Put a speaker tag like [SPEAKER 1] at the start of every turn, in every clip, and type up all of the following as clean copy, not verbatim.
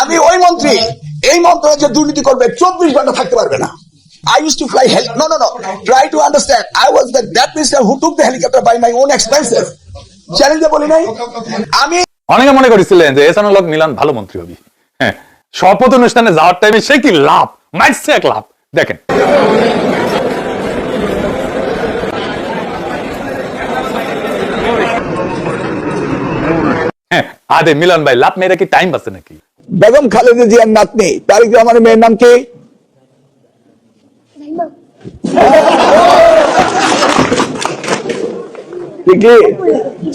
[SPEAKER 1] আমি ওই মন্ত্রী, এই মন্ত্রণালয়ে দুর্নীতি করবে 24 ঘন্টা থাকতে পারবে না। I used to fly no. Try to understand. I was that minister who took the helicopter by my own expenses. চ্যালেঞ্জে বলি নাই আমি।
[SPEAKER 2] অনেকে মনে করেছিলেন যে এহসানুল হক মিলন ভালো মন্ত্রী হবে। হ্যাঁ, শপথ অনুষ্ঠানে যাওয়ার টাইমে সে কি লাভ, মাইছে এক লাভ দেখেন। হ্যাঁ, আদে মিলন ভাই লাভ মেরে কি টাইম আছে নাকি?
[SPEAKER 1] বেগম খালেদা জিয়ার নাতনি তারেক রহমানের মেয়ের নাম কি?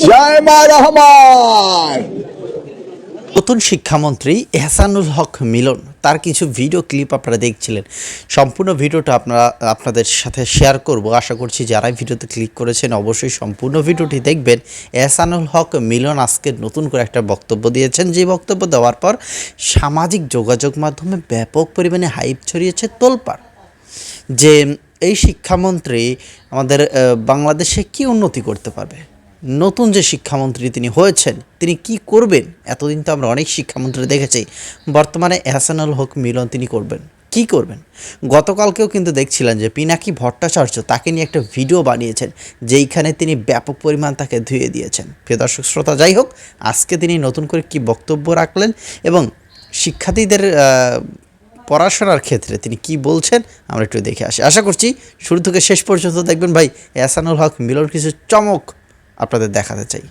[SPEAKER 1] জাইমা রহমান।
[SPEAKER 3] নতুন শিক্ষামন্ত্রী এহসানুল হক মিলন, তার কিছু ভিডিও ক্লিপ আপনারা দেখছিলেন। সম্পূর্ণ ভিডিওটা আপনাদের সাথে শেয়ার করব। আশা করছি যারা ভিডিওতে ক্লিক করেছেন অবশ্যই সম্পূর্ণ ভিডিওটি দেখবেন। এহসানুল হক মিলন আজকে নতুন করে একটা বক্তব্য দিয়েছেন, যে বক্তব্য দেওয়ার পর সামাজিক যোগাযোগ মাধ্যমে ব্যাপক পরিমাণে হাইপ ছড়িয়েছে, তোলপাড়, যে এই শিক্ষামন্ত্রী আমাদের বাংলাদেশে কি উন্নতি করতে পারবে। নতুন যে শিক্ষামন্ত্রী তিনি হয়েছেন, তিনি কি করবেন। এতদিন তো আমরা অনেক শিক্ষামন্ত্রী দেখেছি, বর্তমানে এহসানুল হক মিলন তিনি করবেন কি করবেন। গতকালকেও কিন্তু দেখছিলেন যে পিনাকি ভট্টাচার্য তাকে নিয়ে একটা ভিডিও বানিয়েছেন, যেইখানে তিনি ব্যাপক পরিমাণ তাকে ধুয়ে দিয়েছেন। প্রিয় দর্শক শ্রোতা, যাই হোক, আজকে তিনি নতুন করে কি বক্তব্য রাখলেন এবং শিক্ষার্থীদের পড়াশোনার ক্ষেত্রে তিনি কি বলছেন আমরা একটু দেখে আসি। আশা করছি শুরু থেকে শেষ পর্যন্ত দেখবেন। ভাই, এহসানুল হক মিলন কিছু চমক আপনাদের দেখাতে চাই।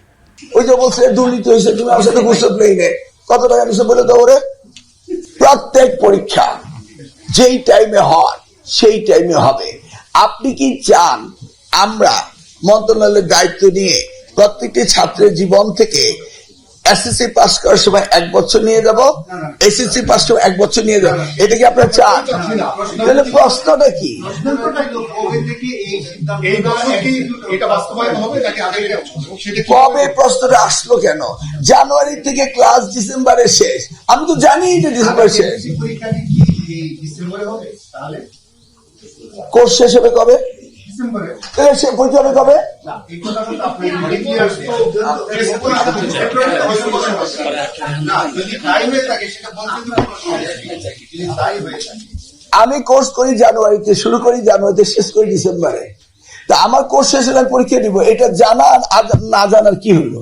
[SPEAKER 1] ওই যে বলছে দুর্নীতি হয়েছে, তুমি আমার সাথে ঘুষ নেই নে, কত টাকা নিচ্ছে বলে তো ওরে। প্রত্যেক পরীক্ষা যেই টাইমে হয় সেই টাইমে হবে। আপনি কি চান আমরা মন্ত্রণালয়ের দায়িত্ব নিয়ে প্রত্যেকটি ছাত্রের জীবন থেকে এসএসসি পাস করার সময় 1 বছর নিয়ে যাব, এসএসসি পাস করে 1 বছর নিয়ে যাব? এটা কি আপনারা চান? তাহলে প্রশ্নটা কি? কবে প্রশ্নটা আসলো কেন? জানুয়ারি থেকে ক্লাস ডিসেম্বরে শেষ। আমি তো জানি যে ডিসেম্বরে শেষ। কোর্স শেষ হবে কবে? সে পরীক্ষা হবে কবে? আমি কোর্স করি জানুয়ারিতে, শুরু করি জানুয়ারিতে, শেষ করি ডিসেম্বরে। তা আমার কোর্স শেষ হলে পরীক্ষা দিব, এটা জানা আর না জানার কি হলো?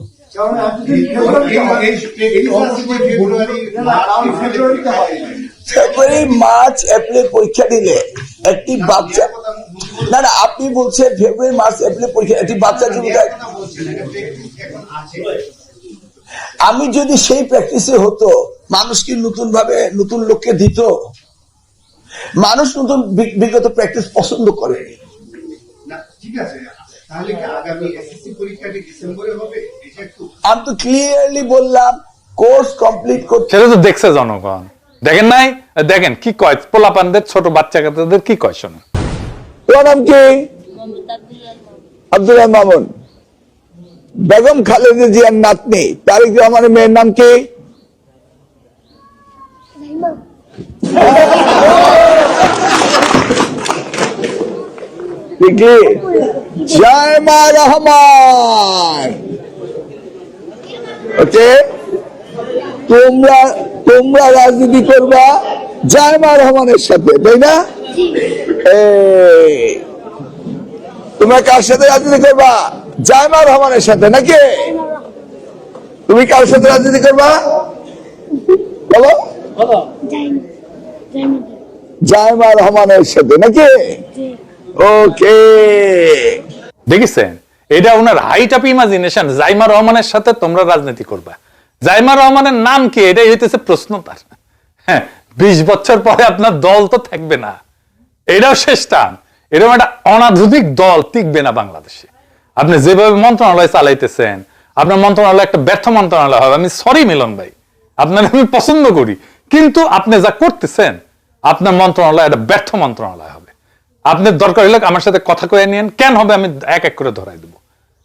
[SPEAKER 1] ফেব্রুয়ারি, মার্চ, এপ্রিল পরীক্ষা দিলে একটি বাচ্চা, না আপনি বলছেন ফেব্রুয়ারি, মার্চ, এপ্রিল পরীক্ষা, একটি বাচ্চা জীবিকা। আমি যদি সেই প্র্যাকটিসে হতো, মানুষ কি নতুন ভাবে নতুন লোককে দিত? মানুষ নতুন বিগত প্র্যাকটিস পছন্দ করে। আমি তো ক্লিয়ারলি বললাম কোর্স কমপ্লিট করতে।
[SPEAKER 2] সেটা তো দেখছে জনগণ, দেখেন নাই? দেখেন কি কয় পোলাপানদের, ছোট বাচ্চাদের কি কয় শোনো।
[SPEAKER 1] তোমার নাম কি? আব্দুল্লাহ মামুন। বেগম খালেদা জিয়ার নাতনি তারেক রহমানের মেয়ের নাম কি? জাইমা রহমান। ওকে, তোমরা রাজনীতি করবা জাইমা রহমানের সাথে, তাই না? তোমরা কার সাথে রাজনীতি করবা? জাইমা রহমানের সাথে নাকি? তুমি কার সাথে রাজনীতি করবা বলো? জাইমা রহমানের সাথে নাকি? ওকে,
[SPEAKER 2] দেখেছেন? এটা ওনার হাইট অফ ইমাজিনেশন। জাইমা রহমানের সাথে তোমরা রাজনীতি করবা। জাইমা রহমানের নাম কি? এটাই হইতেছে প্রশ্ন তার। হ্যাঁ, 20 বছর পরে আপনার দল তো থাকবে না, এটাও শেষ টান। এরকম একটা অনাধুনিক দল টিকবে না বাংলাদেশে। আপনি যেভাবে মন্ত্রণালয় চালাইতেছেন, আপনার মন্ত্রণালয় একটা ব্যর্থ মন্ত্রণালয় হবে। আমি সরি মিলন ভাই, আপনার আমি পছন্দ করি, কিন্তু আপনি যা করতেছেন আপনার মন্ত্রণালয় একটা ব্যর্থ মন্ত্রণালয় হবে। আপনার দরকার হলে আমার সাথে কথা কয়ে নিন, কেন হবে আমি এক এক করে ধরাই দেবো।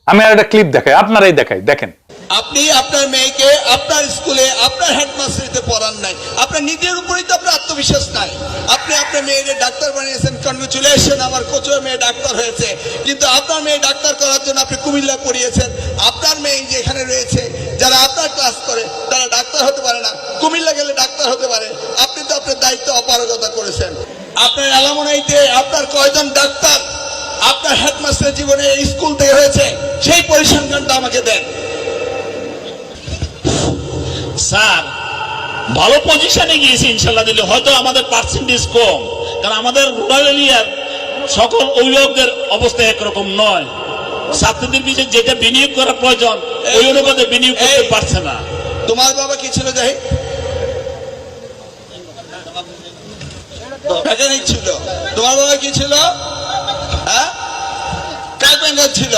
[SPEAKER 2] আমি আর একটা ক্লিপ দেখাই, আপনারাই দেখাই, দেখেন।
[SPEAKER 4] আপনি আপনার মেয়েকে আপনার স্কুলে আপনার হেডমাস্টারিতে পড়ান নাই, আপনার নিজের উপরেই তো আপনার আত্মবিশ্বাস নাই। আপনি আপনার মেয়েকে ডাক্তার বানিয়েছেন, কনগ্রেচুলেশন, আমার কোচের মেয়ে ডাক্তার হয়েছে। কিন্তু আপনার মেয়ে ডাক্তার করার জন্য আপনি কুমিল্লা পড়িয়েছেন। আপনার মেয়ে যেখানে রয়েছে, যারা আপনার ক্লাস করে তারা ডাক্তার হতে পারে না, কুমিল্লা গেলে ডাক্তার হতে পারে। আপনি তো আপনার দায়িত্ব অপারগতা করেছেন। আপনার এলামনাইতে আপনার কয়জন ডাক্তার আপনার হেডমাস্টার জীবনে স্কুল থেকে হয়েছে, সেই পরিসংখ্যানটা আমাকে দেন।
[SPEAKER 5] স্যার ভালো পজিশনে গিয়েছি ইনশাল্লাহ, দিলে হয়তো আমাদের পার্সেন্টেজ কম, কারণ আমাদের রুরাল এরিয়ার সকল অভিভাবকদের অবস্থা একরকম নয়। ছাত্রদের পিছনে যেটা বিনিয়োগ করা প্রয়োজন ওই অনুপাতে বিনিয়োগ করতে পারছে না।
[SPEAKER 4] তোমার বাবা কি ছিল জাহিদ? মেকানিক ছিল। তোমার বাবা কি ছিল? কার্পেন্টার ছিল।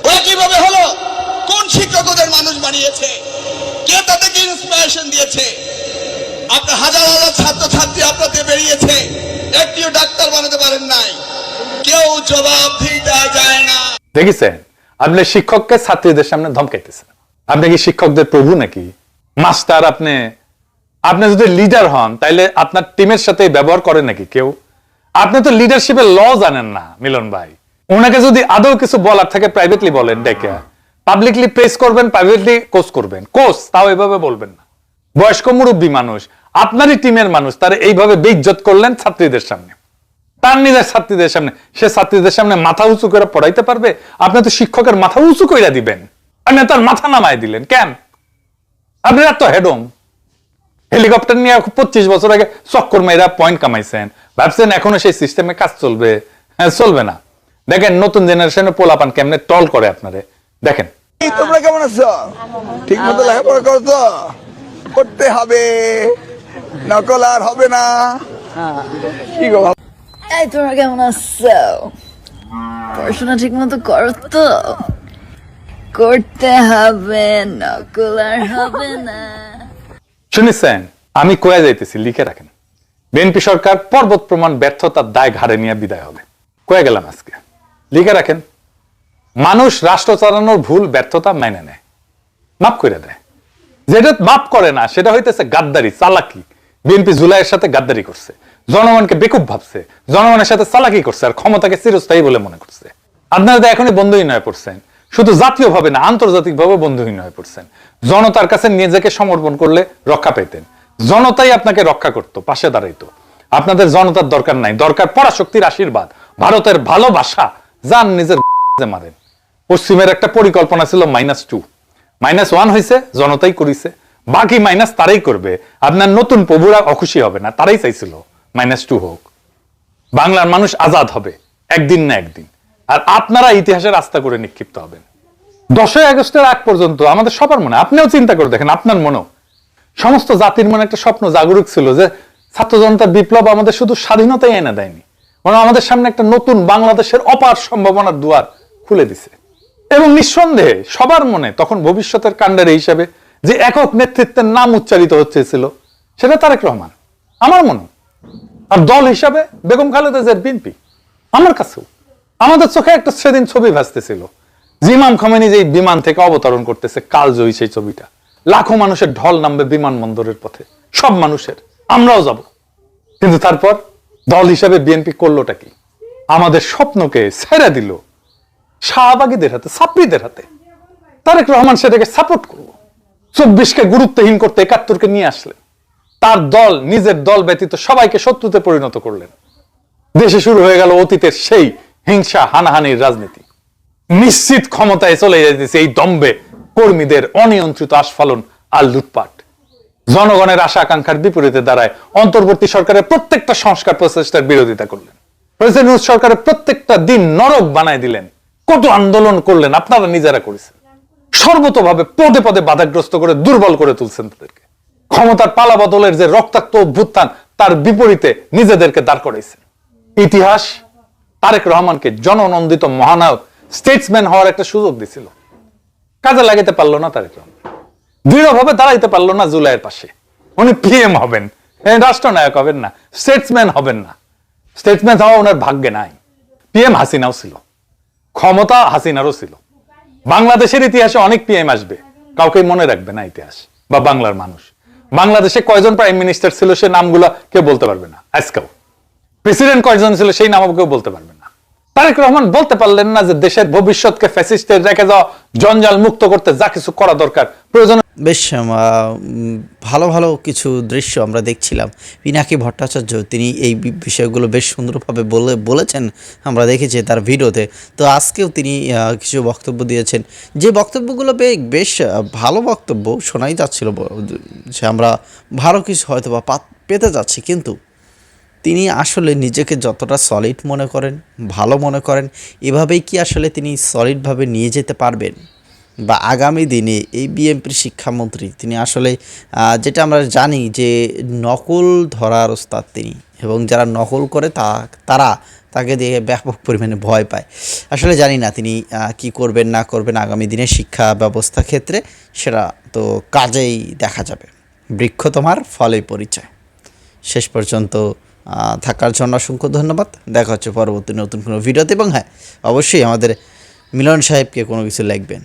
[SPEAKER 4] ওরা কিভাবে হলো? কোন শিক্ষক ওদের মানুষ বানিয়েছে? কে তাদেরকে ইন্সপিরেশন দিয়েছে? আপনার হাজার হাজার ছাত্র ছাত্রী আপনাদের বেরিয়েছে, একটিও ডাক্তার বানাতে পারেন নাই। কেউ জবাব দিতে যায় না।
[SPEAKER 2] দেখেছেন, আপনি শিক্ষককে ছাত্রীদের সামনে ধমকাইতেছেন। আপনি কি শিক্ষকদের প্রভু নাকি? মাস্টার আপনি যদি লিডার হন তাইলে আপনার টিমের সাথে ব্যবহার করেন নাকি কেউ? আপনি তো লিডারশিপের ল জানেন না মিলন ভাই। ওনাকে যদি আদৌ কিছু বলার থাকে প্রাইভেটলি বলেন, ডেকে পাবলিকলি প্রেস করবেন, প্রাইভেটলি কোচ করবেন। কোচ তাও এভাবে বলবেন না। বয়স্ক মুরব্বী মানুষ, আপনারই টিমের মানুষ, তারা এইভাবে বেইজ্জত করলেন ছাত্রীদের সামনে, তার নিজের ছাত্রীদের সামনে। সে ছাত্রীদের সামনে মাথা উঁচু করে পড়াইতে পারবে? আপনি তো শিক্ষকের মাথা উঁচু করে দিবেন, আপনি তার মাথা নামায় দিলেন কেন? আপনি এত হেডম। হেলিকপ্টার নিয়ে 25 বছর আগে চক্কর মেয়েরা পয়েন্ট কামাইছেন, ভাবছেন এখনো সেই সিস্টেমে কাজ চলবে? হ্যাঁ, চলবে না। দেখেন নতুন জেনারেশনের পোলাপান কেমনে টল করে আপনারে, দেখেন।
[SPEAKER 1] তোমরা কেমন আছো? ঠিক মতো লেখাপড়া করছো? করতে হবে, নকল আর হবে না। কি গো
[SPEAKER 6] এই তোমরা কেমন আছো? পড়াশোনা ঠিক মতো করো তো? করতে হবে, নকল আর হবে না।
[SPEAKER 2] শুনেছেন, আমি কয়ে যাইতেছি, লিখে রাখেন। বিএনপি সরকার পর্বত প্রমাণ ব্যর্থতার দায় ঘাড়ে নিয়ে বিদায় হবে। কয়ে গেলাম আজকে, লিখে রাখেন। মানুষ রাষ্ট্র চালানোর ভুল ব্যর্থতা মেনে নেয়, মাফ করে দেয়। যেটা মাফ করে না সেটা হইতেছে গাদ্দারি, চালাকি। বিএনপি জুলাইয়ের সাথে গাদ্দারি করছে, জনগণকে বেকুব ভাবছে, জনগণের সাথে চালাকি করছে, আর ক্ষমতাকে চিরস্থায়ী বলে মনে করছে। আপনারা তো এখনই বন্ধুহীন হয়ে পড়ছেন, শুধু জাতীয় ভাবে না আন্তর্জাতিক ভাবে বন্ধুহীন হয়ে পড়ছেন। জনতার কাছে নিজেকে সমর্পণ করলে রক্ষা পেতেন, জনতাই আপনাকে রক্ষা করতো, পাশে দাঁড়াইতো। আপনাদের জনতার দরকার নাই, দরকার পরাশক্তির আশীর্বাদ, ভারতের ভালোবাসা। যান নিজের মারেন। পশ্চিমের একটা পরিকল্পনা ছিল -2, -1 হয়েছে, জনতাই করেছে, বাকি মাইনাস তারাই করবে। আপনার নতুন প্রভুরা অখুশি হবে না, তারাই চাইছিল -2 হোক। বাংলার মানুষ আজাদ হবে একদিন না একদিন, আর আপনারা ইতিহাসের আস্থা করে নিক্ষিপ্ত হবেন। 10ই আগস্টের আগ পর্যন্ত আমাদের সবার মনে, আপনিও চিন্তা করে দেখেন, আপনার মনেও সমস্ত জাতির মনে একটা স্বপ্ন জাগরুক ছিল যে ছাত্র জনতার বিপ্লব আমাদের শুধু স্বাধীনতাই এনে দেয়নি, বরং আমাদের সামনে একটা নতুন বাংলাদেশের অপার সম্ভাবনার দুয়ার খুলে দিছে। এবং নিঃসন্দেহে সবার মনে তখন ভবিষ্যতের কাণ্ডারি হিসেবে যে একক নেতৃত্বের নাম উচ্চারিত হচ্ছিল সেটা তারেক রহমান, আমার মনে। আর দল হিসাবে বেগম খালেদা জিয়ার বিএনপি। আমার কাছেও আমাদের চোখে একটা সেদিন ছবি ভাসতেছিল, ইমাম খামেনি যে বিমান থেকে অবতরণ করতেছে, কালজয়ী সেই ছবিটা। লাখো মানুষের ঢল নামবে বিমানবন্দরের পথে, সব মানুষের, আমরাও যাব। কিন্তু তারপর দল হিসাবে বিএনপি করলোটা কি? আমাদের স্বপ্নকে ছেড়ে দিল শাহবাগীদের হাতে, ছাত্রীদের হাতে। তারেক রহমান সেটাকে সাপোর্ট করলো, 24কে গুরুত্বহীন করতে 71কে নিয়ে আসলেন। তার দল নিজের দল ব্যতীত সবাইকে শত্রুতে পরিণত করলেন। দেশে শুরু হয়ে গেল অতীতের সেই হিংসা হানাহানির রাজনীতি। নিশ্চিত ক্ষমতায় চলে যাইতেছে এই দম্বে কর্মীদের অনিয়ন্ত্রিত আস্ফালন আর লুটপাট। জনগণের আশা আকাঙ্ক্ষার বিপরীতে দাঁড়ায় অন্তর্বর্তী সরকারের প্রত্যেকটা সংস্কার প্রচেষ্টার বিরোধিতা করলেন। প্রেসিডেন্ট সরকারের প্রত্যেকটা দিন নরক বানায় দিলেন। কত আন্দোলন করলেন, আপনারা নিজেরা করেছেন। সর্বতভাবে পদে পদে বাধাগ্রস্ত করে দুর্বল করে তুলছেন তাদেরকে। ক্ষমতার পালা বদলের যে রক্তাক্ত অভ্যুত্থান, তার বিপরীতে নিজেদেরকে দাঁড় করাইছেন। ইতিহাস তারেক রহমানকে জননন্দিত মহানায়ক, স্টেটসম্যান হওয়ার একটা সুযোগ দিছিল, কাজে লাগাতে পারলো না তারেক রহমান। দৃঢ়ভাবে দাঁড়াইতে পারলো না জুলাইয়ের পাশে। উনি পিএম হবেন, রাষ্ট্রনায়ক হবেন না, স্টেটসম্যান হবেন না। স্টেটসম্যান হওয়া ওনার ভাগ্যে নাই। পিএম হাসিনাও ছিল, ক্ষমতা হাসিনারও ছিল, বাংলাদেশের ইতিহাসে অনেক পিএম আসবে, কাউকে মনে রাখবে না ইতিহাস বা বাংলার মানুষ। বাংলাদেশে কয়জন প্রাইম মিনিস্টার ছিল সে নামগুলো কেউ বলতে পারবে না, আজকেও প্রেসিডেন্ট কয়জন ছিল সেই নামও কেউ বলতে পারবে না। তারেক রহমান বলতে পারলেন না যে দেশের ভবিষ্যৎকে ফ্যাসিস্টের রেখে যাওয়া জঞ্জাল মুক্ত করতে যা কিছু করা দরকার প্রয়োজন।
[SPEAKER 3] বেশ ভালো ভালো কিছু দৃশ্য আমরা দেখছিলাম। পিনাকি ভট্টাচার্য তিনি এই বিষয়গুলো বেশ সুন্দরভাবে বলেছেন, আমরা দেখেছি তার ভিডিওতে। তো আজকেও তিনি কিছু বক্তব্য দিয়েছেন, যে বক্তব্যগুলো বেশ ভালো বক্তব্য শোনাই যাচ্ছিল, যে আমরা ভালো কিছু হয়তো বা পেতে যাচ্ছি। কিন্তু তিনি আসলে নিজেকে যতটা সলিড মনে করেন, ভালো মনে করেন, এভাবেই কি আসলে তিনি সলিডভাবে নিয়ে যেতে পারবেন? বা আগামী দিনে এই বিএনপির শিক্ষামন্ত্রী তিনি আসলে যেটা আমরা জানি যে নকল ধরার ওস্তাদ তিনি, এবং যারা নকল করে তারা তাকে দিয়ে ব্যাপক পরিমাণে ভয় পায়। আসলে জানি না তিনি কি করবেন না করবেন আগামী দিনে শিক্ষা ব্যবস্থা ক্ষেত্রে, সেটা তো কাজেই দেখা যাবে। বৃক্ষ তোমার ফলে পরিচয়। শেষ পর্যন্ত থাকার জন্য অসংখ্য ধন্যবাদ। দেখা হচ্ছে পরবর্তী নতুন কোনো ভিডিওতে। এবং হ্যাঁ, অবশ্যই আমাদের মিলন সাহেবকে কোনো কিছু লিখবেন।